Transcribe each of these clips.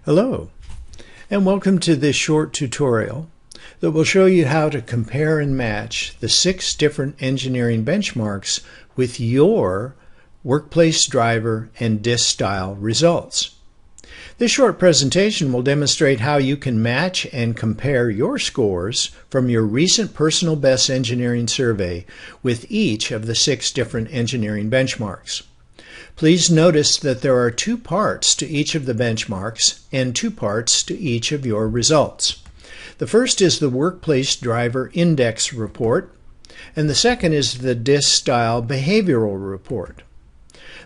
Hello, and welcome to this short tutorial that will show you how to compare and match the 6 different engineering benchmarks with your workplace driver and disc style results. This short presentation will demonstrate how you can match and compare your scores from your recent personal best engineering survey with each of the 6 different engineering benchmarks. Please notice that there are 2 parts to each of the benchmarks and 2 parts to each of your results. The first is the Workplace Driver Index Report, and the second is the DISC Style Behavioral Report.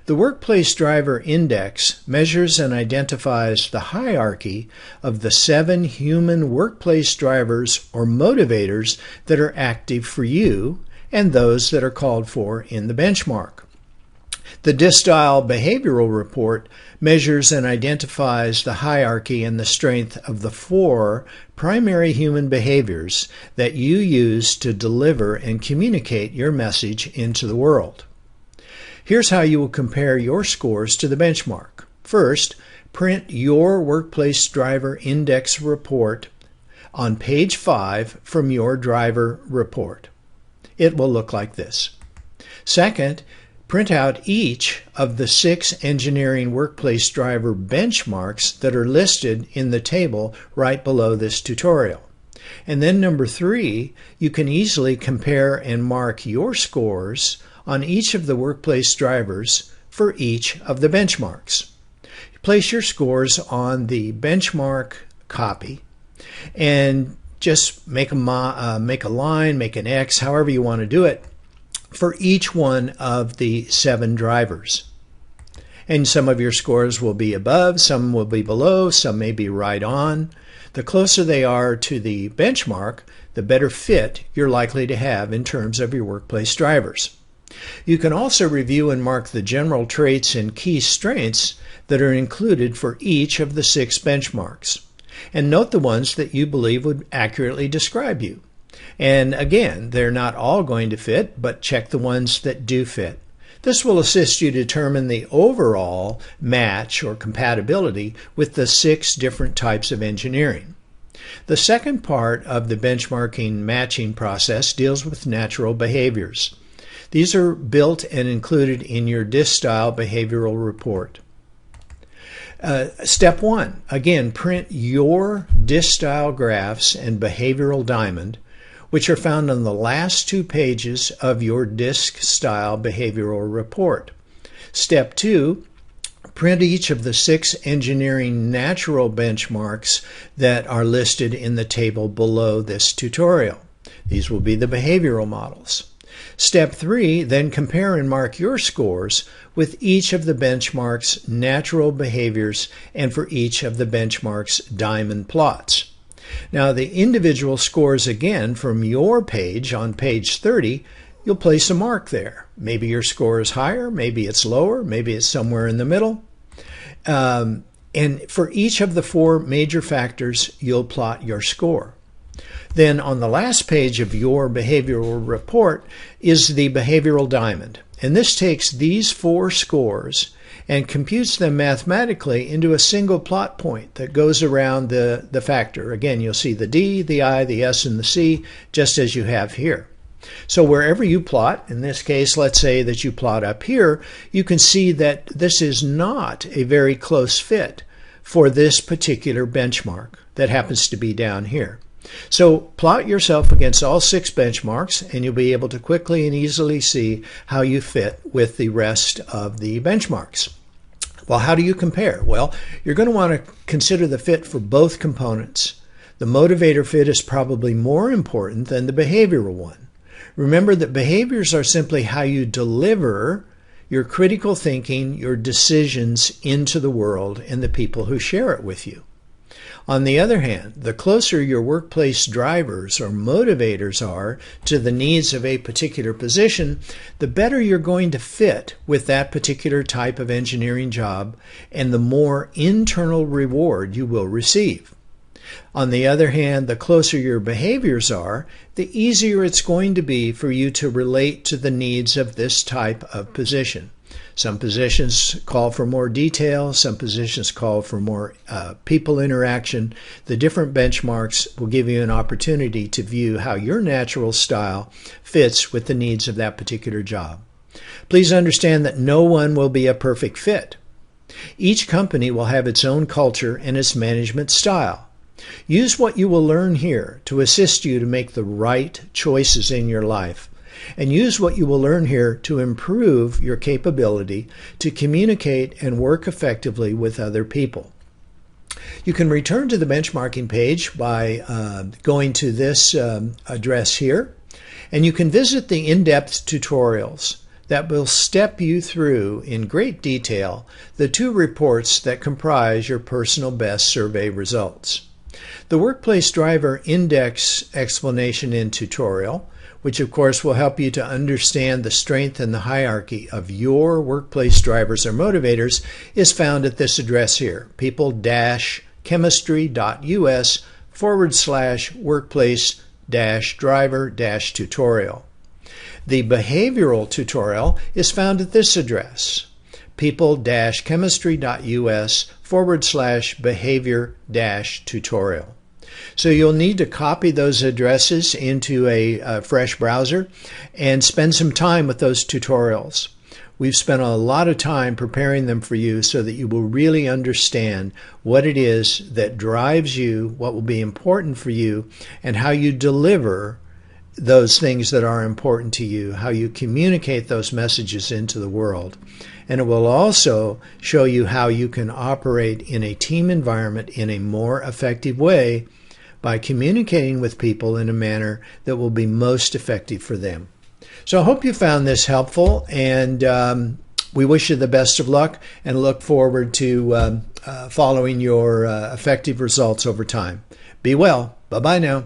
The Workplace Driver Index measures and identifies the hierarchy of the 7 human workplace drivers or motivators that are active for you and those that are called for in the benchmark. The DISC Style Behavioral Report measures and identifies the hierarchy and the strength of the 4 primary human behaviors that you use to deliver and communicate your message into the world. Here's how you will compare your scores to the benchmark. First, print your Workplace Driver Index Report on page 5 from your driver report. It will look like this. Second, print out each of the 6 engineering workplace driver benchmarks that are listed in the table right below this tutorial. And then number 3, you can easily compare and mark your scores on each of the workplace drivers for each of the benchmarks. Place your scores on the benchmark copy and just make a line, make an X, however you want to do it, for each one of the 7 drivers. And some of your scores will be above, some will be below, some may be right on. The closer they are to the benchmark, the better fit you're likely to have in terms of your workplace drivers. You can also review and mark the general traits and key strengths that are included for each of the 6 benchmarks. And note the ones that you believe would accurately describe you. And again, they're not all going to fit, but check the ones that do fit. This will assist you determine the overall match or compatibility with the 6 different types of engineering. The second part of the benchmarking matching process deals with natural behaviors. These are built and included in your DISC Style Behavioral Report. Step 1, again, print your DISC style graphs and behavioral diamond, which are found on the last 2 pages of your DISC Style Behavioral Report. Step 2, print each of the 6 engineering natural benchmarks that are listed in the table below this tutorial. These will be the behavioral models. Step 3, then compare and mark your scores with each of the benchmark's natural behaviors and for each of the benchmark's diamond plots. Now the individual scores again from your page on page 30, you'll place a mark there. Maybe your score is higher, maybe it's lower, maybe it's somewhere in the middle. And for each of the 4 major factors, you'll plot your score. Then on the last page of your behavioral report is the behavioral diamond. And this takes these 4 scores and computes them mathematically into a single plot point that goes around the factor. Again, you'll see the D, the I, the S, and the C, just as you have here. So wherever you plot, in this case, let's say that you plot up here, you can see that this is not a very close fit for this particular benchmark that happens to be down here. So plot yourself against all 6 benchmarks and you'll be able to quickly and easily see how you fit with the rest of the benchmarks. Well, how do you compare? Well, you're going to want to consider the fit for both components. The motivator fit is probably more important than the behavioral one. Remember that behaviors are simply how you deliver your critical thinking, your decisions into the world and the people who share it with you. On the other hand, the closer your workplace drivers or motivators are to the needs of a particular position, the better you're going to fit with that particular type of engineering job and the more internal reward you will receive. On the other hand, the closer your behaviors are, the easier it's going to be for you to relate to the needs of this type of position. Some positions call for more detail. Some positions call for more people interaction. The different benchmarks will give you an opportunity to view how your natural style fits with the needs of that particular job. Please understand that no one will be a perfect fit. Each company will have its own culture and its management style. Use what you will learn here to assist you to make the right choices in your life. And use what you will learn here to improve your capability to communicate and work effectively with other people. You can return to the benchmarking page by going to this address here, and you can visit the in-depth tutorials that will step you through in great detail the 2 reports that comprise your personal best survey results. The Workplace Driver Index explanation and tutorial, which of course will help you to understand the strength and the hierarchy of your workplace drivers or motivators, is found at this address here, people-chemistry.us/workplace-driver-tutorial. The behavioral tutorial is found at this address, people-chemistry.us/behavior-tutorial. So you'll need to copy those addresses into a fresh browser and spend some time with those tutorials. We've spent a lot of time preparing them for you so that you will really understand what it is that drives you, what will be important for you, and how you deliver those things that are important to you, how you communicate those messages into the world. And it will also show you how you can operate in a team environment in a more effective way by communicating with people in a manner that will be most effective for them. So I hope you found this helpful, and we wish you the best of luck and look forward to following your effective results over time. Be well. Bye-bye now.